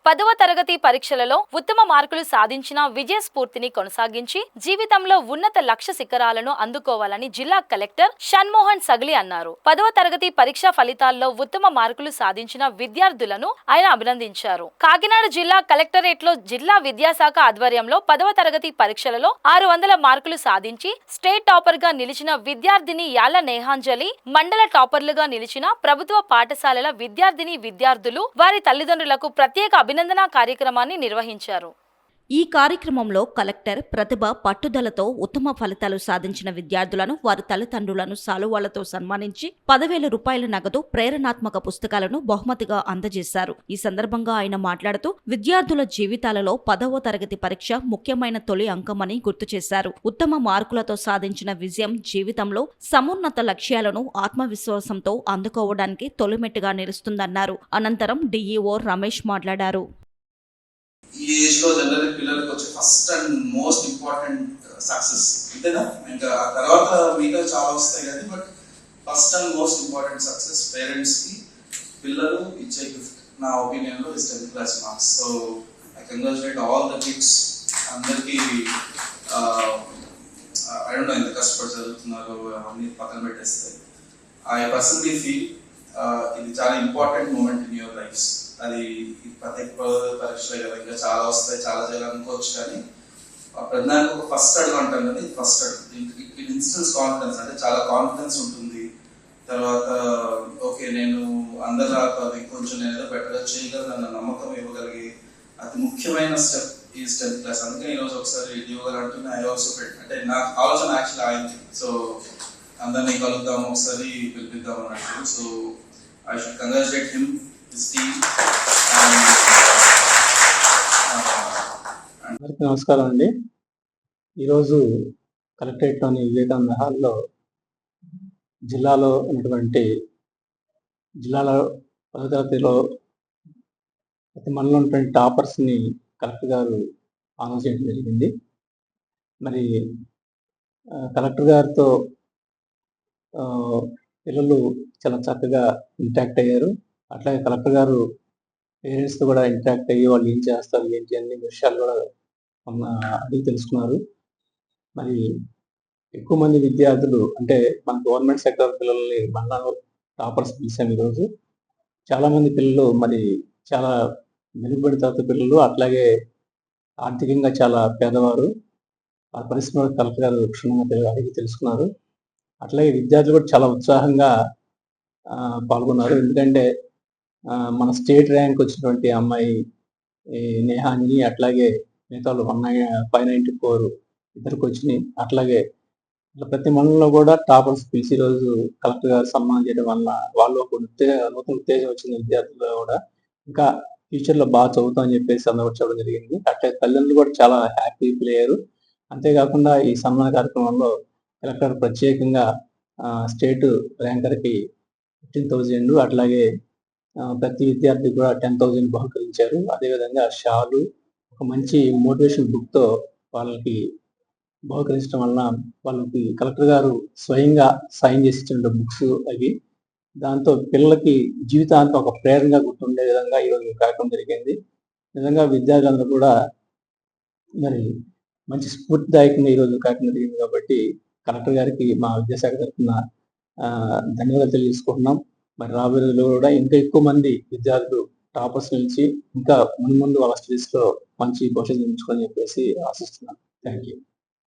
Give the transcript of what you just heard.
10వ తరగతి పరీక్షలలో ఉత్తమ మార్కులు సాధించిన విజయ స్ఫూర్తిని కొనసాగించి జీవితంలో ఉన్నత లక్ష్య శిఖరాలను అందుకోవాలని జిల్లా కలెక్టర్ షణ్మోహన్ సగలి అన్నారు. 10వ తరగతి పరీక్ష ఫలితాల్లో ఉత్తమ మార్కులు సాధించిన విద్యార్థులను ఆయన అభినందించారు. కాకినాడ జిల్లా కలెక్టరేట్ లో జిల్లా విద్యాశాఖ ఆధ్వర్యంలో 10వ తరగతి పరీక్షలలో 600 మార్కులు సాధించి స్టేట్ టాపర్ గా నిలిచిన విద్యార్థిని యాల నేహాంజలి, మండల టాపర్లుగా నిలిచిన ప్రభుత్వ పాఠశాలల విద్యార్థిని విద్యార్థులు వారి తల్లిదండ్రులకు ప్రత్యేక అభినందన కార్యక్రమాన్ని నిర్వహించారు. ఈ కార్యక్రమంలో కలెక్టర్ ప్రతిభ పట్టుదలతో ఉత్తమ ఫలితాలు సాధించిన విద్యార్థులను వారి తల్లిదండ్రులను శాలువాలతో సన్మానించి 10,000 రూపాయల నగదు ప్రేరణాత్మక పుస్తకాలను బహుమతిగా అందజేశారు. ఈ సందర్భంగా ఆయన మాట్లాడుతూ విద్యార్థుల జీవితాలలో 10వ తరగతి పరీక్ష ముఖ్యమైన తొలి అంకమని గుర్తు చేశారు. ఉత్తమ మార్కులతో సాధించిన విజయం జీవితంలో సమున్నత లక్ష్యాలను ఆత్మవిశ్వాసంతో అందుకోవడానికి తొలిమెట్టుగా నిలుస్తుందన్నారు. అనంతరం డిఈఓ రమేష్ మాట్లాడారు. ఈ ఏజ్ లో జనరల్ పిల్లలకు వచ్చే first and most important success అంతేనా. ఇంకా ఆ తర్వాత మిగతా చాలా వస్తాయి కానీ but first and most important success parents కి పిల్లలు ఇచ్చే గిఫ్ట్ నా ఒపీనియన్ లో is 10th class marks. So I congratulate all the kids. అందరికి ఐ డోంట్ నో ఎంత కష్టపడి చదువుతున్నారు అవన్నీ పక్కన పెట్టేస్తే ఐ పర్సనలీ ఫీల్ ఇది చాలా important moment in your lifes. అది ప్రతి పరీక్షలు కదా ఇంకా చాలా వస్తాయి, చాలా చేయాలనుకోవచ్చు కానీ ప్రధానికి ఒక ఫస్ట్ అడుగు అంటాం కదా, ఇది ఫస్ట్ అడుగు. ఇన్స్టెన్స్ కాన్ఫిడెన్స్ అంటే చాలా కాన్ఫిడెన్స్ ఉంటుంది. తర్వాత ఓకే నేను అందరిలా కాదు కొంచెం నేను ఏదో బెటర్గా చేయగలను అన్న నమ్మకం ఇవ్వగలిగే అతి ముఖ్యమైన స్టెప్ ఈ 10th క్లాస్. అందుకే ఈరోజు ఒకసారి ఇవ్వగలంటే ఐ ఆల్సో అంటే నా ఆలోచన యాక్చువల్లీ అయింది. సో అందరినీ కలుద్దాము ఒకసారి పిలిపిద్దాం అన్నట్టు. So I should congratulate him, his team. అందరికీ నమస్కారం అండి. ఈరోజు కలెక్టరేట్లోని వివేకానంద హాల్లో జిల్లాలో ఉన్నటువంటి జిల్లాలో 10వ తరగతిలో ప్రతి మండలంలో ఉన్నటువంటి టాపర్స్ని కలెక్టర్ గారు అనౌన్స్ చేయడం జరిగింది. మరి కలెక్టర్ గారితో పిల్లలు చాలా చక్కగా ఇంటరాక్ట్ అయ్యారు. అట్లాగే కలెక్టర్ గారు పేరెంట్స్తో కూడా ఇంటరాక్ట్ అయ్యి వాళ్ళు ఏం చేస్తారు ఏంటి అన్ని విషయాలు కూడా అడిగి తెలుసుకున్నారు. మరి ఎక్కువ మంది విద్యార్థులు అంటే మన గవర్నమెంట్ సెక్టర్ పిల్లల్ని మండలంలో టాపర్స్ పిలిచాం ఈరోజు. చాలామంది పిల్లలు మరి చాలా మెరుగుపడిన తర్వాత పిల్లలు అట్లాగే ఆర్థికంగా చాలా పేదవారు. ఆ పరిస్థితుల్లో కలెక్టర్ గారు క్షుణ్ణంగా అడిగి తెలుసుకున్నారు. అట్లాగే విద్యార్థులు కూడా చాలా ఉత్సాహంగా పాల్గొన్నారు. ఎందుకంటే మన స్టేట్ ర్యాంక్ వచ్చినటువంటి అమ్మాయి నేహాని అట్లాగే మిగతా 594 ఇద్దరికి వచ్చినాయి. అట్లాగే ప్రతి మండలంలో కూడా టాపర్స్ పిలిచి రోజు కలెక్టర్ గారు సన్మానం చేయడం వల్ల వాళ్ళు ఒక నూతన ఉత్తేజం వచ్చింది. విద్యార్థులు కూడా ఇంకా ఫ్యూచర్లో బాగా చదువుతామని చెప్పేసి అందవచ్చడం జరిగింది. అట్లే తల్లిదండ్రులు కూడా చాలా హ్యాపీ ఫీల్ అయ్యారు. అంతేకాకుండా ఈ సన్మాన కార్యక్రమంలో కలెక్టర్ ప్రత్యేకంగా స్టేట్ ర్యాంకర్కి 15,000 అట్లాగే ప్రతి విద్యార్థి కూడా 10,000 బహుకరించారు. అదేవిధంగా షాలు ఒక మంచి మోటివేషన్ బుక్తో వాళ్ళకి బహుకరించడం వలన వాళ్ళకి కలెక్టర్ గారు స్వయంగా సైన్ చేసి ఇచ్చిన బుక్స్ అవి. దాంతో పిల్లలకి జీవితాంతం ఒక ప్రేరణగా గుర్తుండే విధంగా ఈరోజు కార్యక్రమం జరిగింది. నిజంగా విద్యార్థులందరూ కూడా మరి మంచి స్ఫూర్తిదాయకంగా ఈరోజు కార్యక్రమం జరిగింది. కాబట్టి కలెక్టర్ గారికి మా విద్యాశాఖ తరఫున ధన్యవాదాలు తెలియజేసుకుంటున్నాం. మరి రాబోయే రోజుల్లో కూడా ఇంకా ఎక్కువ మంది విద్యార్థులు టాపర్స్ నుంచి ఇంకా ముందు వాళ్ళ స్టడీస్లో మంచి భవిష్యత్తు నిర్మించుకొని చెప్పేసి ఆశిస్తున్నాం. Thank you.